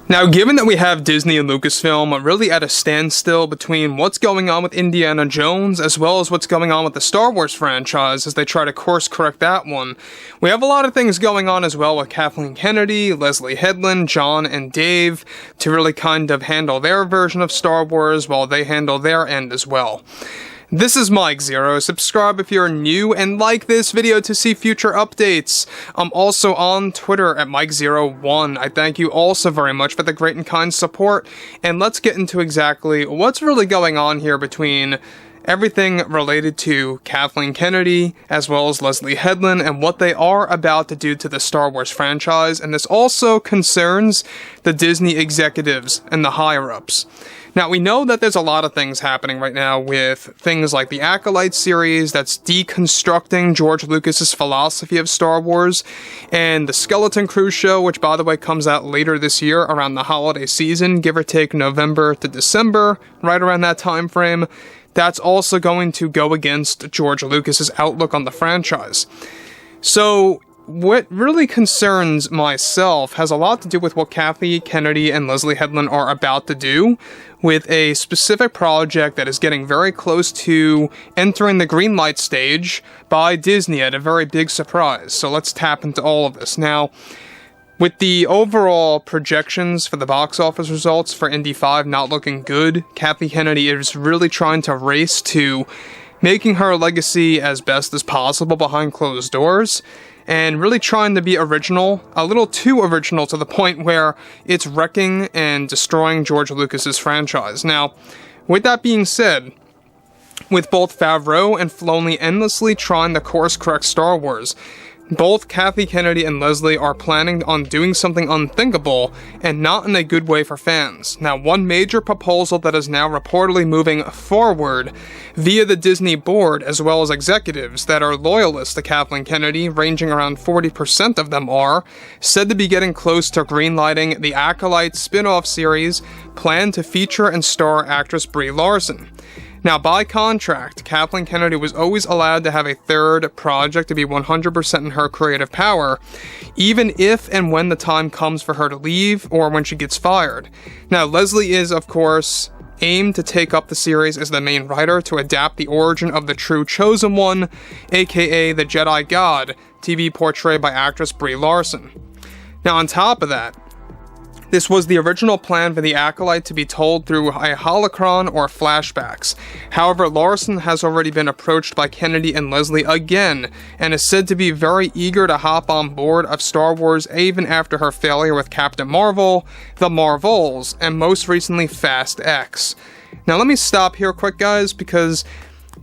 Now, given that we have Disney and Lucasfilm really at a standstill between what's going on with Indiana Jones as well as what's going on with the Star Wars franchise as they try to course correct that one, we have a lot of things going on as well with Kathleen Kennedy, Leslye Headland, John, and Dave to really kind of handle their version of Star Wars while they handle their end as well. This is Mike Zero. Subscribe if you're new and like this video to see future updates. I'm also on Twitter at Mike01. I thank you all so very much for the great and kind support. And let's get into exactly what's really going on here between everything related to Kathleen Kennedy as well as Leslye Headland and what they are about to do to the Star Wars franchise. And this also concerns the Disney executives and the higher-ups. Now, we know that there's a lot of things happening right now with things like the Acolyte series that's deconstructing George Lucas's philosophy of Star Wars, and the Skeleton Crew show, which, by the way, comes out later this year around the holiday season, give or take November to December, right around that time frame. That's also going to go against George Lucas's outlook on the franchise. So, what really concerns myself has a lot to do with what Kathleen Kennedy and Leslye Headland are about to do with a specific project that is getting very close to entering the green light stage by Disney at a very big surprise. So let's tap into all of this. Now, with the overall projections for the box office results for Indy 5 not looking good, Kathleen Kennedy is really trying to race to making her legacy as best as possible behind closed doors, and really trying to be original, a little too original to the point where it's wrecking and destroying George Lucas's franchise. Now, with that being said, with both Favreau and Filoni endlessly trying to course correct Star Wars, both Kathleen Kennedy and Leslye are planning on doing something unthinkable, and not in a good way for fans. Now, one major proposal that is now reportedly moving forward via the Disney board, as well as executives that are loyalists to Kathleen Kennedy, ranging around 40% of them are, said to be getting close to greenlighting the Acolyte spin-off series planned to feature and star actress Brie Larson. Now, by contract, Kathleen Kennedy was always allowed to have a third project to be 100% in her creative power, even if and when the time comes for her to leave or when she gets fired. Now, Leslye is, of course, aimed to take up the series as the main writer to adapt the origin of the true Chosen One, aka the Jedi God, to be portrayed by actress Brie Larson. Now, on top of that, this was the original plan for the Acolyte to be told through a holocron or flashbacks. However, Larson has already been approached by Kennedy and Leslye again, and is said to be very eager to hop on board of Star Wars even after her failure with Captain Marvel, The Marvels, and most recently Fast X. Now let me stop here quick, guys, because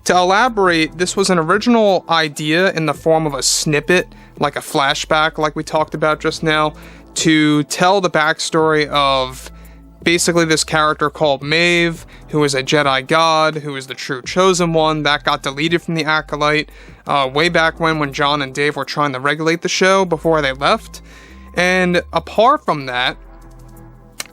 to elaborate, this was an original idea in the form of a snippet, like a flashback like we talked about just now, to tell the backstory of basically this character called Maeve, who is a Jedi God, who is the true Chosen One, that got deleted from the Acolyte way back when John and Dave were trying to regulate the show before they left. And apart from that,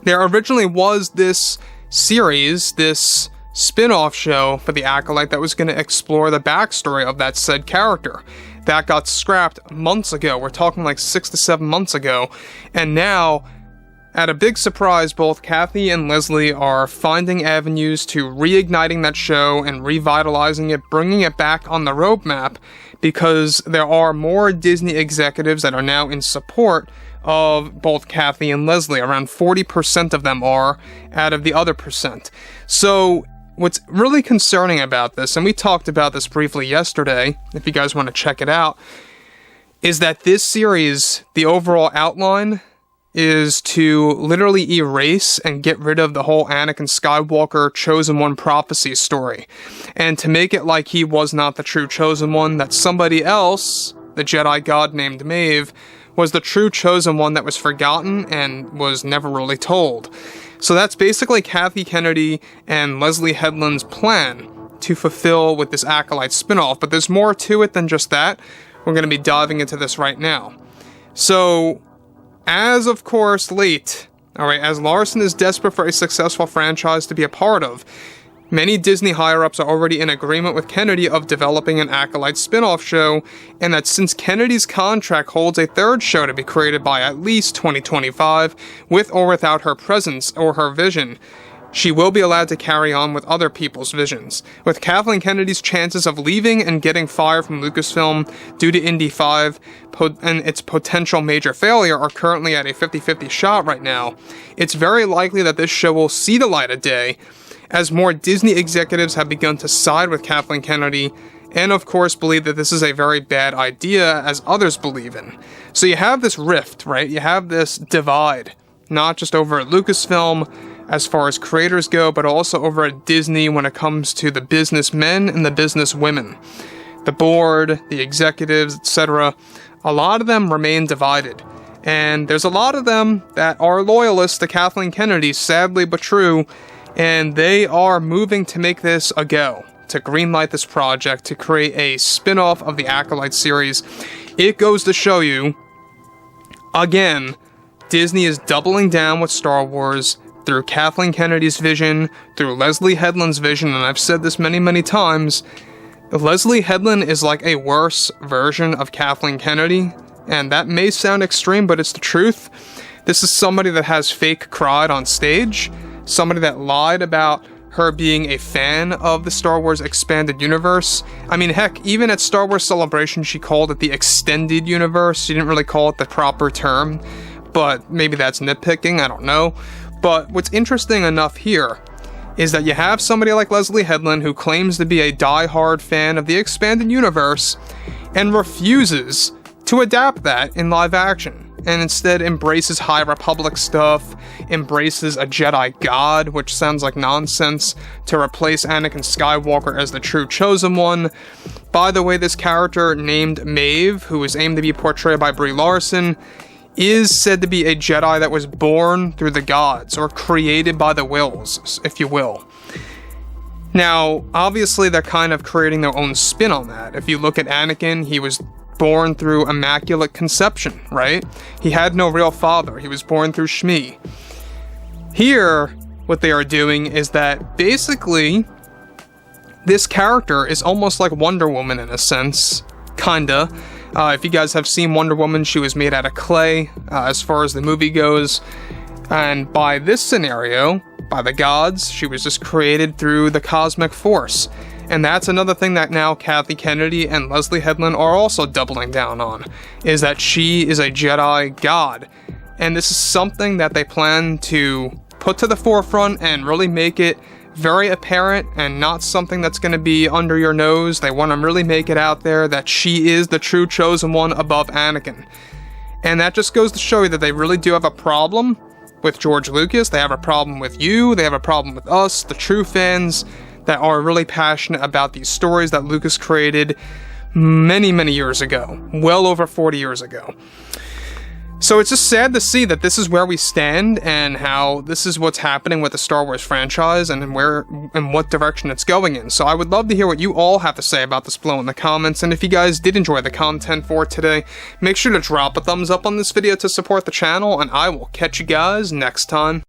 there originally was this series, this spin-off show for the Acolyte that was going to explore the backstory of that said character. That got scrapped months ago. We're talking like 6 to 7 months ago. And now, at a big surprise, both Kathy and Leslye are finding avenues to reigniting that show and revitalizing it, bringing it back on the roadmap, because there are more Disney executives that are now in support of both Kathy and Leslye. Around 40% of them are out of the other percent. So what's really concerning about this, and we talked about this briefly yesterday, if you guys want to check it out, is that this series, the overall outline, is to literally erase and get rid of the whole Anakin Skywalker Chosen One prophecy story, and to make it like he was not the true Chosen One, that somebody else, the Jedi God named Maeve, was the true Chosen One that was forgotten and was never really told. So that's basically Kathleen Kennedy and Leslye Headland's plan to fulfill with this Acolyte spinoff, but there's more to it than just that. We're going to be diving into this right now. So, as of course late, alright, as Larson is desperate for a successful franchise to be a part of, Many Disney higher-ups are already in agreement with Kennedy of developing an Acolyte spin-off show, and that since Kennedy's contract holds a third show to be created by at least 2025, with or without her presence or her vision, she will be allowed to carry on with other people's visions. With Kathleen Kennedy's chances of leaving and getting fired from Lucasfilm due to Indy 5 and its potential major failure are currently at a 50-50 shot right now, it's very likely that this show will see the light of day, as more Disney executives have begun to side with Kathleen Kennedy, and of course believe that this is a very bad idea, as others believe in. So you have this rift, right? You have this divide, not just over at Lucasfilm, as far as creators go, but also over at Disney when it comes to the businessmen and the businesswomen. The board, the executives, etc., a lot of them remain divided. And there's a lot of them that are loyalists to Kathleen Kennedy, sadly but true, and they are moving to make this a go, to greenlight this project, to create a spin-off of the Acolyte series. It goes to show you, again, Disney is doubling down with Star Wars through Kathleen Kennedy's vision, through Leslye Headland's vision, and I've said this many, many times, Leslye Headland is like a worse version of Kathleen Kennedy, and that may sound extreme, but it's the truth. This is somebody that has fake cried on stage, somebody that lied about her being a fan of the Star Wars expanded universe. I mean, heck, even at Star Wars Celebration, she called it the extended universe. She didn't really call it the proper term, but maybe that's nitpicking, I don't know. But what's interesting enough here is that you have somebody like Leslye Headland who claims to be a die-hard fan of the expanded universe and refuses to adapt that in live action, and instead embraces High Republic stuff, embraces a Jedi God, which sounds like nonsense, to replace Anakin Skywalker as the true chosen one. By the way, this character named Maeve, who is aimed to be portrayed by Brie Larson, is said to be a Jedi that was born through the gods, or created by the Wills, if you will. Now, obviously they're kind of creating their own spin on that. If you look at Anakin, he was born through immaculate conception, right? He had no real father, he was born through Shmi. Here, what they are doing is that basically, this character is almost like Wonder Woman in a sense, kinda. If you guys have seen Wonder Woman, she was made out of clay, as far as the movie goes. And by this scenario, by the gods, she was just created through the cosmic force. And that's another thing that now Kathleen Kennedy and Leslye Headland are also doubling down on, is that she is a Jedi god. And this is something that they plan to put to the forefront and really make it very apparent and not something that's going to be under your nose. They want to really make it out there that she is the true chosen one above Anakin. And that just goes to show you that they really do have a problem with George Lucas. They have a problem with you. They have a problem with us, the true fans that are really passionate about these stories that Lucas created many, many years ago. Well over 40 years ago. So it's just sad to see that this is where we stand and how this is what's happening with the Star Wars franchise and where and what direction it's going in. So I would love to hear what you all have to say about this below in the comments. And if you guys did enjoy the content for today, make sure to drop a thumbs up on this video to support the channel, and I will catch you guys next time.